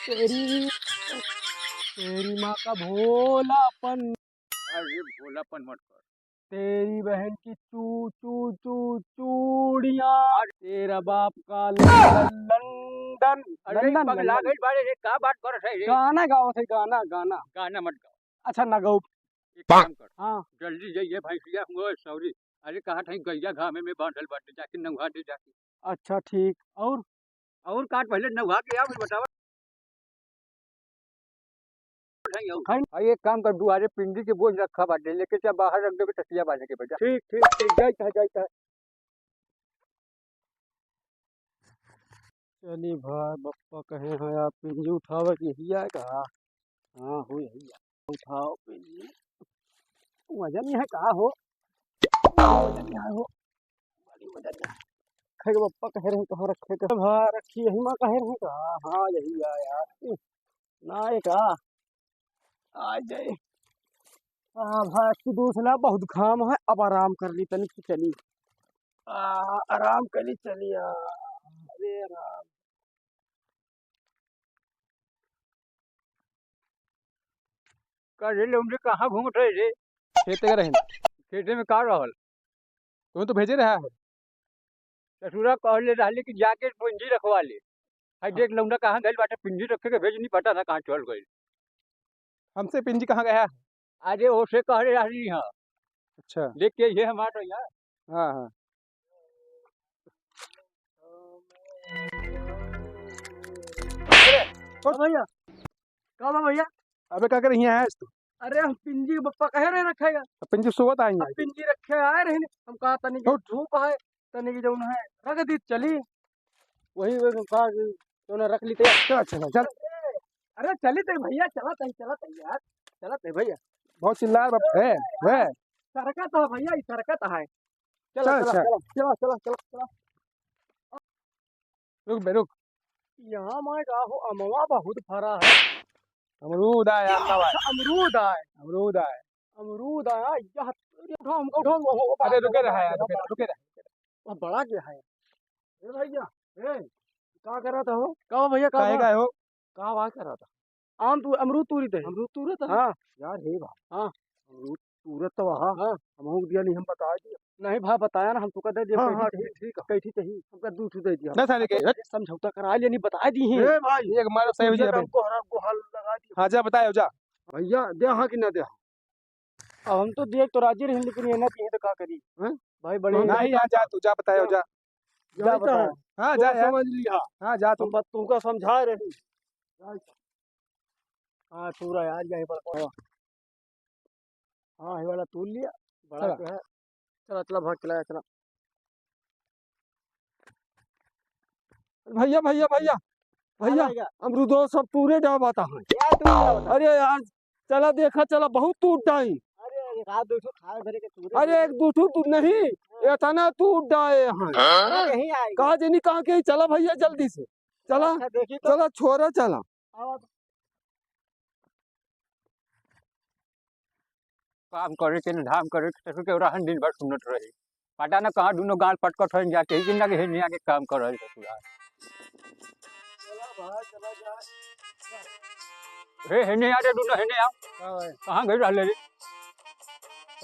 तेरी तेरी माँ का भोलापन। अरे भोलापन मत कर। तेरी बहन की चू चू चू चूड़ियाँ। तेरा बाप का लंदन लंदन अरे लंदन पगला लंदन। गई बारे रे, का बात कर रहे रे? गाना गाओ थे, गाना गाना। गाना मत गाओ। अच्छा ना गाओ। एक काम कर, हाँ जल्दी जाइए भैंसिया हुआ सॉरी। अरे कहा था गैया घामे में बांधल बाटे, जाके नहा दे जाके। अच्छा ठीक। और काट पहले नहा के आओ, बताओ। भाई एक काम कर, दुआरे पिंडी के बोझ रखा बाटे, लेके जा बाहर रख देवे टटिया बांधे के बजा। ठीक ठीक ठीक, जाता जाता। चली भाई बप्पा कहे हैं आप पिंजी उठावे की हिया का। हाँ हो यही उठाओ पिंजी। वजन है का हो, वजन है हो, बड़ी वजन है। खैर बप्पा कह रहे हैं कहाँ रखे का भा रखी यही माँ कह रहे हैं का। हाँ यही आ यार ना एक आ जाए। हाँ भाई की दूसरा बहुत घाम है, अब आराम कर ली तनी की चली। आराम कर ली चली। अरे राम। करे लोग कहाँ घूमत रहे रे? खेते के रहन खेते में का रहल? तुम्हें तो भेजे रहा है। ससुरा कहले रहले कि जाके पिंजी रखवा ले। हाय देख लौंडा कहाँ गइल बाटे, पिंजी रखे के भेज नहीं पता था कहाँ चल गइल। हमसे पिंजी कहाँ गया है। अरे ओसे कहले रहली हाँ, अच्छा देख के ये हमारा यार। हाँ हाँ। हाँ भैया, कहाँ भैया? अबे क्या कर रही है तू। अरे हम पिंजी बप्पा कहे रहे रखेगा। पिंजी सोवत आई अब है। पिंजी रखे आए रहे ने। हम कहा तनी की धूप है, तनी की जौन है रख दी चली। वही वही कहा कि तूने रख ली तैयार। चल अच्छा चल। अरे चली तई भैया, चला तई यार, चला तई भैया। बहुत चिल्ला बाप है वे। सरकत है भैया, सरकत है। चल चला चला अच्छा चला चला चला चला। रुक बे रुक। यहाँ मैं का हो अमवा बहुत फरा है। अमरूद आया अल्लाह भाई। अमरूद है, अमरूद आया। अमरूद आया। यह उठाओ हमको उठाओ। अरे रुके रहा है रुके रहा। बड़ा क्या है ए भैया? ए का कर रहा था हो? का भैया का काहे का हो। कहाँ बात कर रहा था? आम तू अमरूद तूरी थे, अमरूद तूरे था। हाँ यार हे भा, हाँ अमरूद तूरे तो वहाँ हाँ हमको दिया नहीं, हम बता दिया नहीं भाई बताया ना हम तो दे दिया। हाँ हाँ कैठी ठीक ठीक है। कैठी चाहिए। हमका दूध दे दिया। ना साले के समझौता करा लिया, नहीं बता दी है। ए भाई एक मारो सही हो तुझे जाए। हमको हरा गुहाल लगा दिया। हाँ जा बताओ जा। भैया दे हाँ कि ना दे? अब हम तो देख तो राजी रहे लेकिन ये ना दिए तो का करी। भाई बड़े नहीं, यहाँ जा तू जा बताओ जा। जा बता। हाँ तो जा यार। समझ लिया, हाँ जा तू। हम बात तुमका समझा रही। हाँ तूरा यार यही पर। हाँ ये वाला तूल लिया, बड़ा चला। क्या है। चला चला भाग चला चला। भैया भैया भैया भैया अमरूदो सब पूरे डाबाता है। अरे यार चला देखा चला बहुत टूट डाई। अरे एक दो टूट नहीं इतना टूट डाए हैं। कहा जनी कहा के चला भैया जल्दी से चला। चला छोरा चला। काम करे के न धाम करे के ससुर के रहन दिन भर सुनत रही। पता न कहाँ दोनों गाल पटकट हो जाके ही जिंदा के हेनी आके काम कर रहे ससुरा। हे हेने आ रे दोनों, हेने आओ। कहाँ गए रहले रे?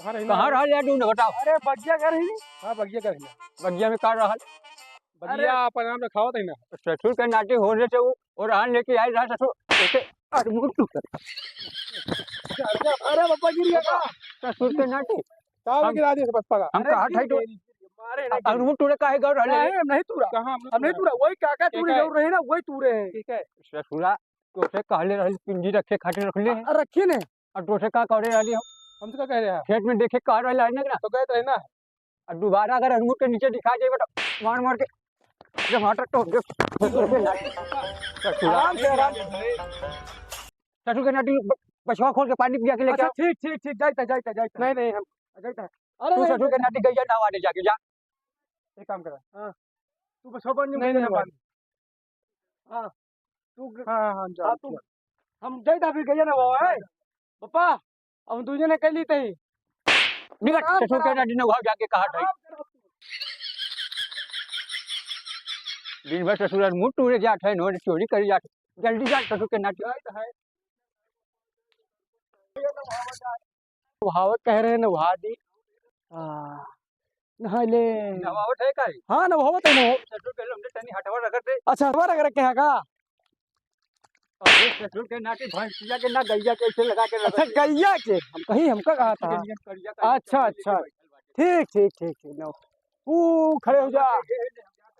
कहाँ रहल यार दोनों बताओ। अरे बगिया कर ही। हाँ बगिया कर बगिया में का रहल? बगिया अपन नाम रखाओ थे ना। ससुर के नाते होने से वो और रहन लेके आई रहा ससुर ऐसे। अरे मुंह टूट। अरे बाबा गिर गया। ससुर के नाते साहब गिरा दिए बस पगा। हम कहाँ ठाई तो मारे और मुंह टूटे काहे गए रहले? नहीं हम नहीं तूरा, कहाँ हम नहीं तूरा। वही काका तूरे जरूर रहे ना, वही तूरे हैं। ठीक है। ससुरा तो से कहले रहल पिंजी रखे खातिर रखले हैं रखी ने और तो से का करे रहली हम हम तो क्या कह रहे हैं। खेत में देखे कह रहल है ना। तो गए रहना है। और दोबारा अगर अंगूर के नीचे दिखा जाए तो मार मार के टमाटर तो दे। आराम से आराम से। ससुर के नाती पछवा खोल के पानी पिया के लेके अच्छा आओ। ठीक ठीक ठीक, जाता जाता जाता। नहीं नहीं हम जाता। तू अरे ससुर के नाती गैया नहवा दे जाके जा। एक काम करा। तू बस खबर नहीं नहीं हम हाँ तू हाँ हाँ जा तू हम जाता फिर गया ना वो है पापा। हम दूजे ने कर ली थी। निकट ससुर के नाती नहवा जाके कहा था। दिन भर ससुर मुँह टूरे जात है नोरे चोरी कर जात जल्दी जा ससुर के नाटी है नहावत कह रहे हैं नहा दी नहा ले नवावत है काई हाँ नहावत है नहावत ससुर के लमडे तनी हटवा रखत है अच्छा हटवा रख रखे है का और ये ससुर के नाटी भैंसिया के ना गैया कैसे लगा के अच्छा गैया के हम कहीं हमका कहा था अच्छा अच्छा ठीक ठीक ठीक ठीक नो तू खड़े हो जा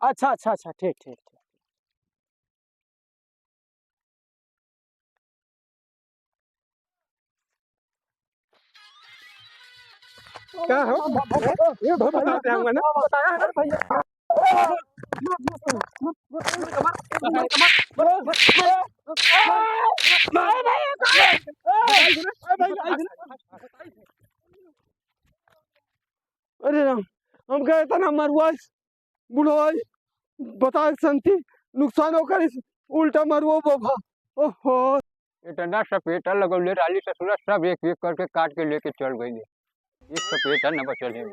अच्छा अच्छा अच्छा ठीक ठीक ठीक क्या हो ये बताते हैं ना बताया है ना भैया अरे राम हम गए थे ना मरुआ बुढ़वा बता संति नुकसान होकर इस उल्टा मरुआ बोभा ओहो इतना सपेटा लगौले राली ससुरा सब एक एक करके काट के लेके चल गई एक सपेटा न बचल है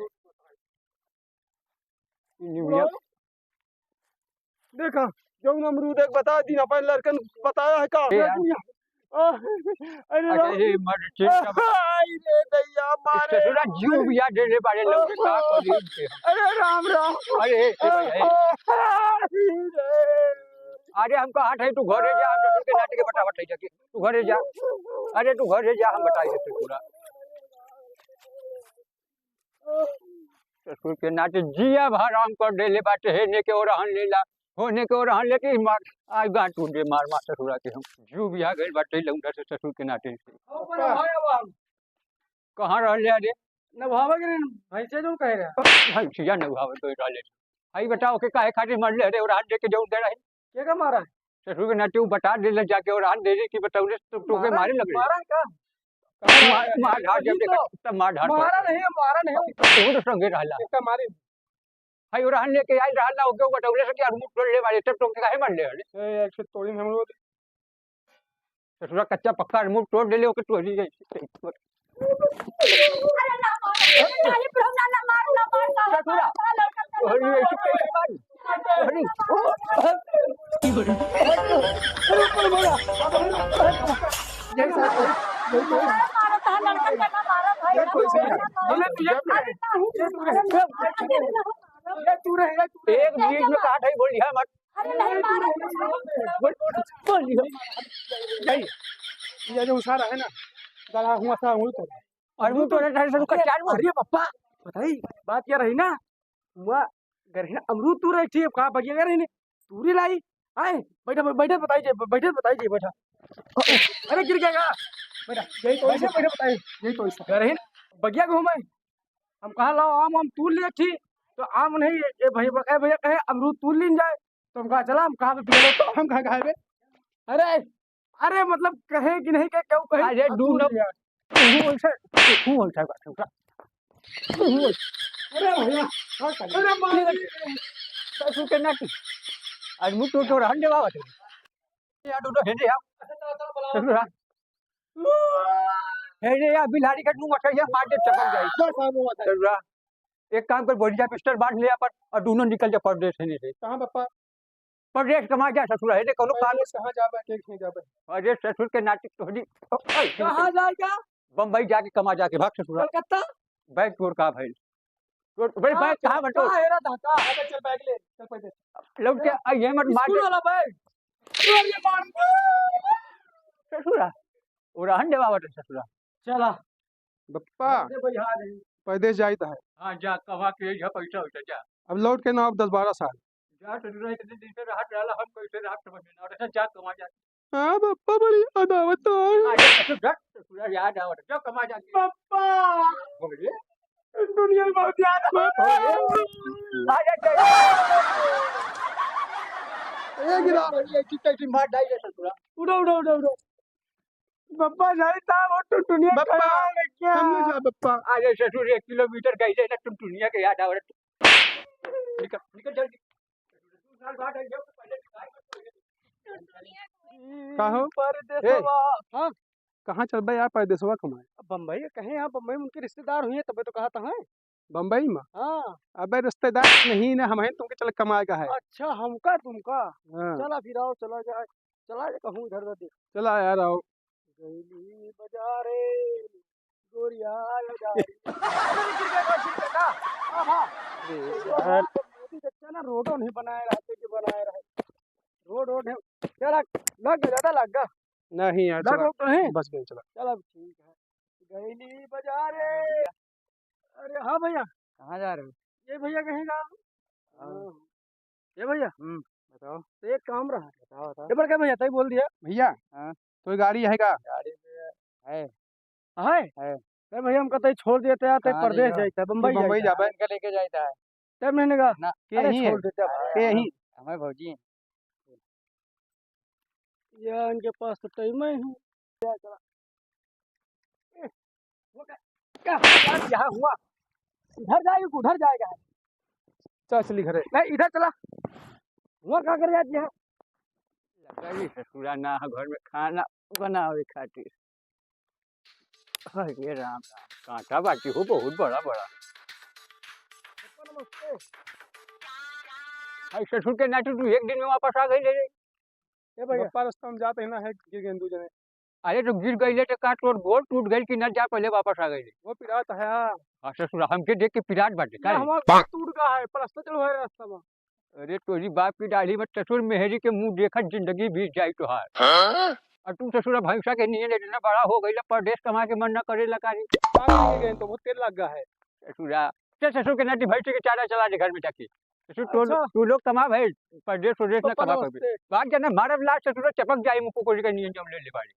देखा जो अमरूद एक बता दी ना पहले लड़कन बताया है का अरे राम अरे मर चिंता अरे दैया मारे ससुरा जीव बिया दे ले बारे लोग के का करी उनके अरे राम राम अरे अरे हमको हाथ है तू घरे जा हम ससुर के नाटी के बता बताई जाके तू घरे जा अरे तू घरे जा हम बताई देते पूरा ससुर के नाटी जिया भराम कर दे ले बाटे हेने के और रहन लेला होने के और रहन लेके मार आज गांठ टूट दे मार मार ससुरा के हम जीव बिया गइल बाटे लौंडा से ससुर के नाटी से कहां रह ले अरे नभावा के भैंसे जो कह रहा भाई सिया न भाव तो रह ले भाई बताओ के काहे खातिर मर ले अरे और हाथ दे के जो दे रहे के का मारा ससुर के नाटी बता दे ले जाके और हाथ दे दे की बताऊ तो टोके मारे लग मारा का मार ढार जब तब मार ढार मारा नहीं तो तो संगे रहला इसका मारे भाई और हन लेके आई रहला ओके बटौले से क्या मुंह तोड़ ले वाले तब टोके काहे मार ले हले ए एक से तोड़ी में हम लोग ससुरा कच्चा पक्का मुंह तोड़ दे ले ओके तोड़ी गई अरे ना मार ये प्रभु ना मार ससुरा अरे ऐसी कैसे मार अरे मारा था लड़का का मारा भाई ये तू रहे एक मिनट में काट है बोल दिया मत अरे नहीं मारा बोल दिया ये जो उसारा है ना गला हुआ था वो तो और मुंह तोड़ रहा है का चार अरे पप्पा बताई बात क्या रही ना हुआ घर है अमरूद तू रही थी कहाँ बगिया रही ने तूरी लाई आए बैठा बैठे बताइए बैठा अरे गिर गया बैठा यही तो ऐसे बैठे बताइए यही तो ऐसा घर है बगिया घूमे हम कहाँ लाओ आम तूल ले थी तो आम नहीं ये भैया कहे अमरूद तूल लीन जाए तो हम कहा चला हम कहाँ पे पिए तो हम कहाँ खाए अरे अरे मतलब कहे कि नहीं कहे क्यों कहे अरे ढूंढो तू ऐसा बात अरे भैया अरे मार ससुर के नाटी आज मुंह तोड़ रहन दे बाबा या तो हेने या ससुरा हेने या बिलाड़ी का मुंह मठैया मार दे चपक जाई ससुरा एक काम कर बोलिया पिस्टल बांध ले अपन और दोनों निकल जा परदेश हेने से कहाँ पापा परदेश कमा जा ससुरा हेने कोनो काम कहाँ जाबे के नहीं जाबे अरे ससुर के नाटी तोड़ी कहाँ जाएगा बम्बई जाके कमा जाके भाग ससुरा कलकत्ता बैग तोड़ का भाई भाई बैग कहाँ बटो कहाँ है रा ढाका अबे चल बैग ले चल पैसे लौट के ये मत मार स्कूल दे वाला बैग अरे मार ससुरा और रहन दे बाबा ससुरा चला बप्पा भैया नहीं परदेश जाइत है हाँ जा कमा के जा पैसा हो जा अब लौट के ना अब 10-12 साल जा ससुरा इतने दिन से राहत रहला हम कैसे राहत समझ में और ऐसा जा कमा जा हाँ बप्पा बड़ी अदावत है अरे ससुरा याद आवत जा कमा जा पापा बोलिए इस दुनिया में बहुत याद है ये गिरा ये कितनी मार डाई है ससुरा उड़ो पापा जाए था वो तो दुनिया बप्पा, खराब है क्या हम लोग जा बप्पा अरे ससुर 1 किलोमीटर गई है ना तुम दुनिया के याद आवत निकल निकल जल्दी 2 साल बाद आई जाओ पहले कहो परदेसवा हाँ कहाँ चल बे यार परदेशवा कमाए बम्बई कहे यहाँ बम्बई में उनके रिश्तेदार हुए तब तो कहा था है बम्बई में हाँ अबे रिश्तेदार नहीं ना, हम तुमके चल कमाए का है। अच्छा हमका तुमका हाँ चला फिर आओ चला जाए चला जाए कहूँ इधर उधर देख चला यार आओ। गईली बजारे गोरिया लजारी हाँ हाँ मोदी बच्चा ना रोडो नहीं बनाए रहते कि बनाए रहे रोड है क्या लग गया ज्यादा लग गया नहीं यार लग चला, तो नहीं बस गई चला। चल अब ठीक है गईली बाजारे अरे हाँ भैया कहाँ जा रहे हो? ये भैया कहेगा ये भैया बताओ तो एक काम रहा बताओ बताओ। ये बड़ क्या भैया तय बोल दिया भैया। हाँ। कोई गाड़ी है का? गाड़ी में है। है तय भैया हम कहते छोड़ देते हैं तय कहाँ प्रदेश जाइएगा? जाता है बम्बई बम्बई जाता जाबे इनका लेके जाता है तय मैंने कहा ना के अरे ही है छोड़ देते हैं के ही हमारे भौजी हैं। या इनके पास तो टाइम ही है क्या यहाँ हुआ इधर जाएगा उधर जाएगा चल चली घरे। नहीं इधर चला हुआ क्या कर जाती है लगा जी ससुरा ना है घर में खाना बनावे खातिर। अरे राम राम कांटा बाटी हो बहुत बड़ा बड़ा। नमस्ते भाई ससुर के नाटू तू एक दिन में वापस आ गई ले रे। ये भैया पप्पा रास्ता में जाते हैं ना, है गिर गए दो जने। अरे तो गिर गई ले तो का तोर गोड़ टूट गई कि न जा पहले वापस आ गई ले। वो पिरात है यार। हाँ ससुरा हमके देख के पिराट बाटे का रे? हमारा टूट गया है पर रास्ता चलो है रास्ता में अरे तोरी बाप की दाढ़ी में ससुर मेहरी के मुंह देखत जिंदगी बीत जाई तोहार। और तू ससुरा भैंसा के निये लेना बड़ा हो गई परदेश कमा के मन न करे लगा रे। गिर गए तो बहुत तेल लग गया है। ससुरा ससुर के नाटी भैंसे के चारा चला दे घर में जाके। ससुर अच्छा। तू लोग कमा भाई परदेश प्रदेश न पप्पा कमा कर नमस्ते बात जाना मारब लास्ट ससुर चपक जाई मुको कोई का नियन जम ले ले बाड़ी।